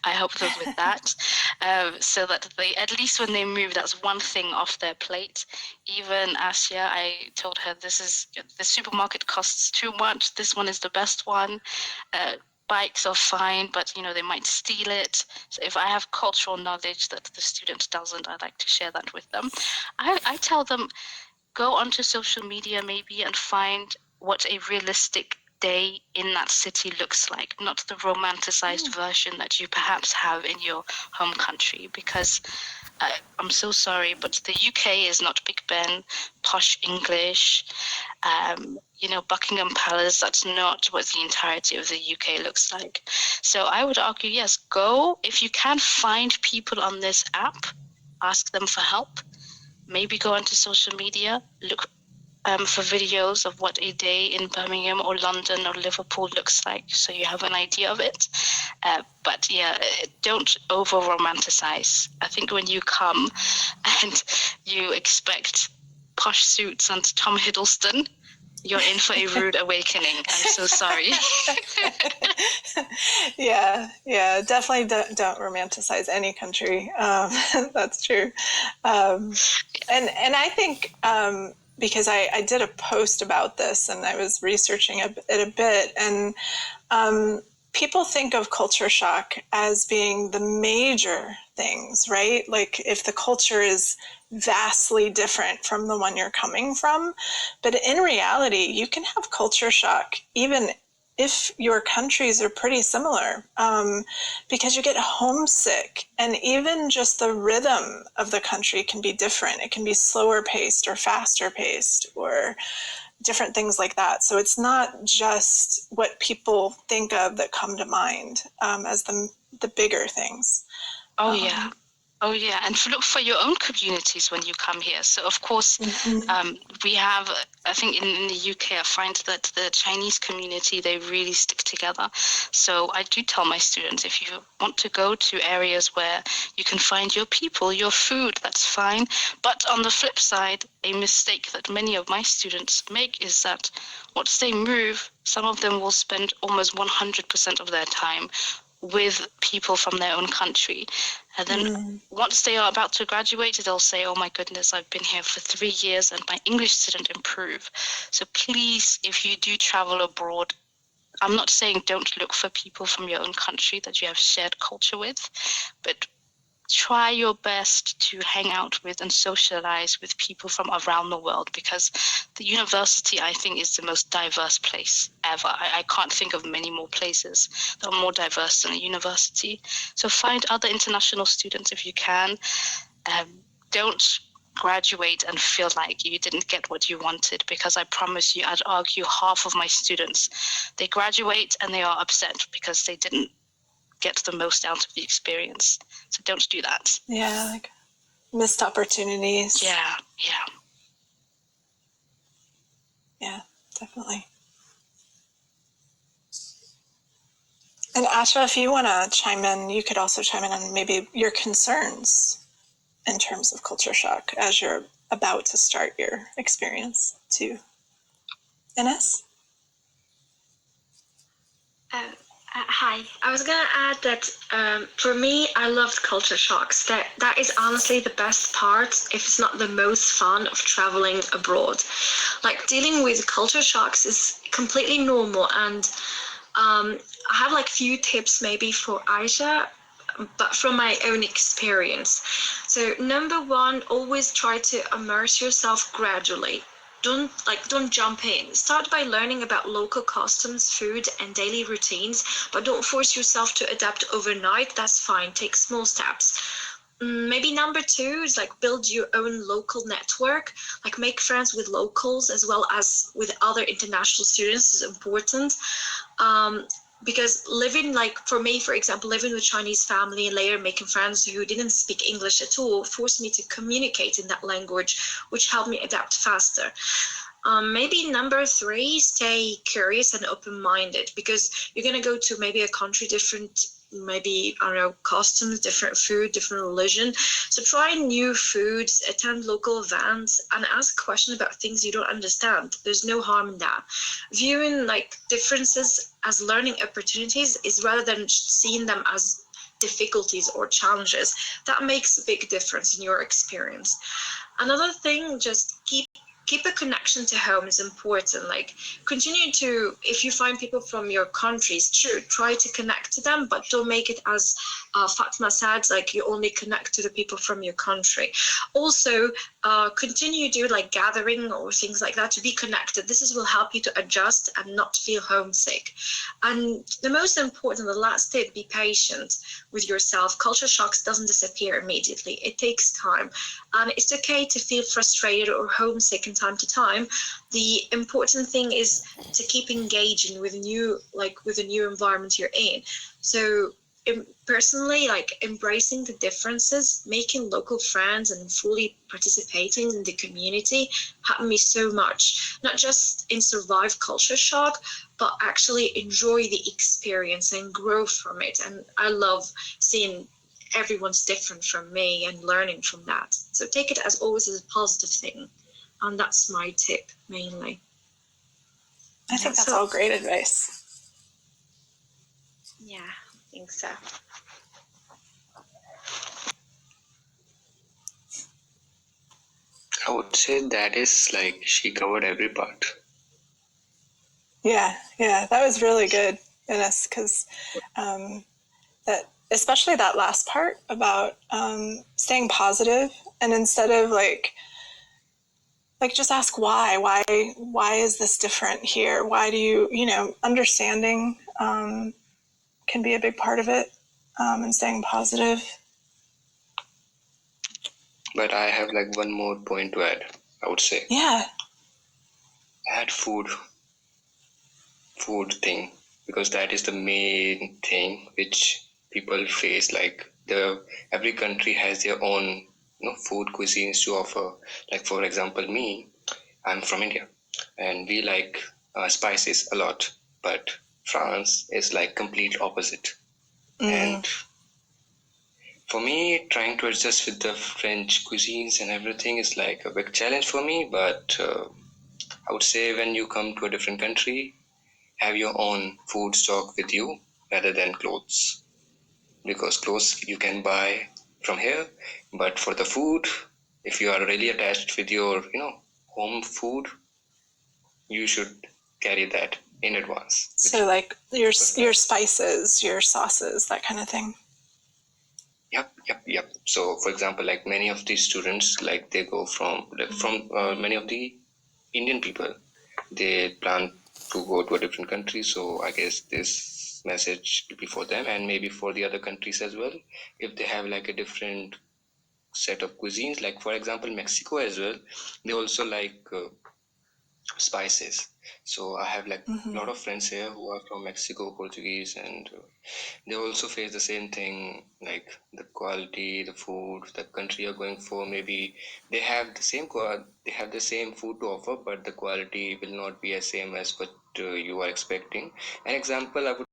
I help them with that, so that they, at least when they move, that's one thing off their plate. Even Asia, I told her, the supermarket costs too much. This one is the best one. Bikes are fine, but they might steal it. So if I have cultural knowledge that the student doesn't, I like to share that with them. I tell them, go onto social media maybe and find what a realistic day in that city looks like, not the romanticized version that you perhaps have in your home country, because I'm so sorry, but the UK is not Big Ben, posh English, Buckingham Palace. That's not what the entirety of the UK looks like. So I would argue, yes, go. If you can find people on this app, ask them for help. Maybe go onto social media, look for videos of what a day in Birmingham or London or Liverpool looks like, so you have an idea of it. But yeah, don't over-romanticize. I think when you come and you expect posh suits and Tom Hiddleston, you're in for a rude awakening. I'm so sorry. Yeah, definitely don't romanticize any country. That's true. And I think because I did a post about this and I was researching it a bit, and people think of culture shock as being the major things, right? Like if the culture is vastly different from the one you're coming from. But in reality, you can have culture shock even if your countries are pretty similar, because you get homesick, and even just the rhythm of the country can be different. It can be slower paced or faster paced or different things like that. So it's not just what people think of that come to mind as the bigger things. Oh, yeah. And look for your own communities when you come here. So, of course, we have, I think in the UK, I find that the Chinese community, they really stick together. So I do tell my students, if you want to go to areas where you can find your people, your food, that's fine. But on the flip side, a mistake that many of my students make is that once they move, some of them will spend almost 100% of their time with people from their own country. And then once they are about to graduate, they'll say, oh my goodness, I've been here for 3 years and my English didn't improve. So please, if you do travel abroad, I'm not saying don't look for people from your own country that you have shared culture with, but try your best to hang out with and socialize with people from around the world, because the university, I think, is the most diverse place ever. I can't think of many more places that are more diverse than a university. So find other international students if you can. Don't graduate and feel like you didn't get what you wanted, because I promise you, I'd argue half of my students, they graduate and they are upset because they didn't get the most out of the experience. So don't do that. Yeah, like missed opportunities. Yeah, definitely. And Asha, if you want to chime in, you could also chime in on maybe your concerns in terms of culture shock as you're about to start your experience too. Ines? Hi. I was gonna add that for me, I loved culture shocks. That is honestly the best part, if it's not the most fun, of traveling abroad. Like, dealing with culture shocks is completely normal, and I have like few tips maybe for Aisha, but from my own experience. So number one, always try to immerse yourself gradually. Don't jump in. Start by learning about local customs, food, and daily routines, but don't force yourself to adapt overnight. That's fine. Take small steps. Maybe number two is like build your own local network, like make friends with locals as well as with other international students is important. Because living, like for me, for example, living with Chinese family and later making friends who didn't speak English at all forced me to communicate in that language, which helped me adapt faster. Maybe number three, stay curious and open-minded, because you're going to go to maybe a country different, maybe, I don't know, customs, different food, different religion. So try new foods, attend local events, and ask questions about things you don't understand. There's no harm in that. Viewing like differences as learning opportunities is rather than seeing them as difficulties or challenges, that makes a big difference in your experience. Another thing, just keep a connection to home is important. Like, continue to, if you find people from your countries, true, try to connect to them, but don't make it as Fatma said, like you only connect to the people from your country. Also, continue to do like gathering or things like that to be connected. Will help you to adjust and not feel homesick. And the most important, the last tip, be patient with yourself. Culture shocks doesn't disappear immediately. It takes time. And it's okay to feel frustrated or homesick in time to time. The important thing is to keep engaging with a new environment you're in. So personally, like embracing the differences, making local friends and fully participating in the community helped me so much, not just in survive culture shock, but actually enjoy the experience and grow from it. And I love seeing everyone's different from me and learning from that. So take it as always as a positive thing. And that's my tip mainly. I think that's all great advice. Yeah, I think so. I would say that is like she covered every part. Yeah, that was really good, Ines, because that, especially that last part about staying positive, and instead of like just ask why is this different here? Why do you understanding can be a big part of it, and staying positive. But I have like one more point to add, I would say. Yeah. Add food thing, because that is the main thing which people face. Like every country has their own food cuisines to offer. Like for example, I'm from India, and we like spices a lot, but France is like complete opposite. And for me, trying to adjust with the French cuisines and everything is like a big challenge for me. But I would say when you come to a different country, have your own food stock with you rather than clothes. Because clothes you can buy from here, but for the food, if you are really attached with your home food, you should carry that in advance. So like your spices, your sauces, that kind of thing. Yep. So for example, like many of these students, like they go from many of the Indian people, they plan to go to a different country. So I guess this message to be for them, and maybe for the other countries as well, if they have like a different set of cuisines. Like for example, Mexico as well, they also like spices. So I have like a lot of friends here who are from Mexico, Portuguese, and they also face the same thing, like the quality, the food, the country you're going for. Maybe they have the same food to offer, but the quality will not be as same as what you are expecting. An example I would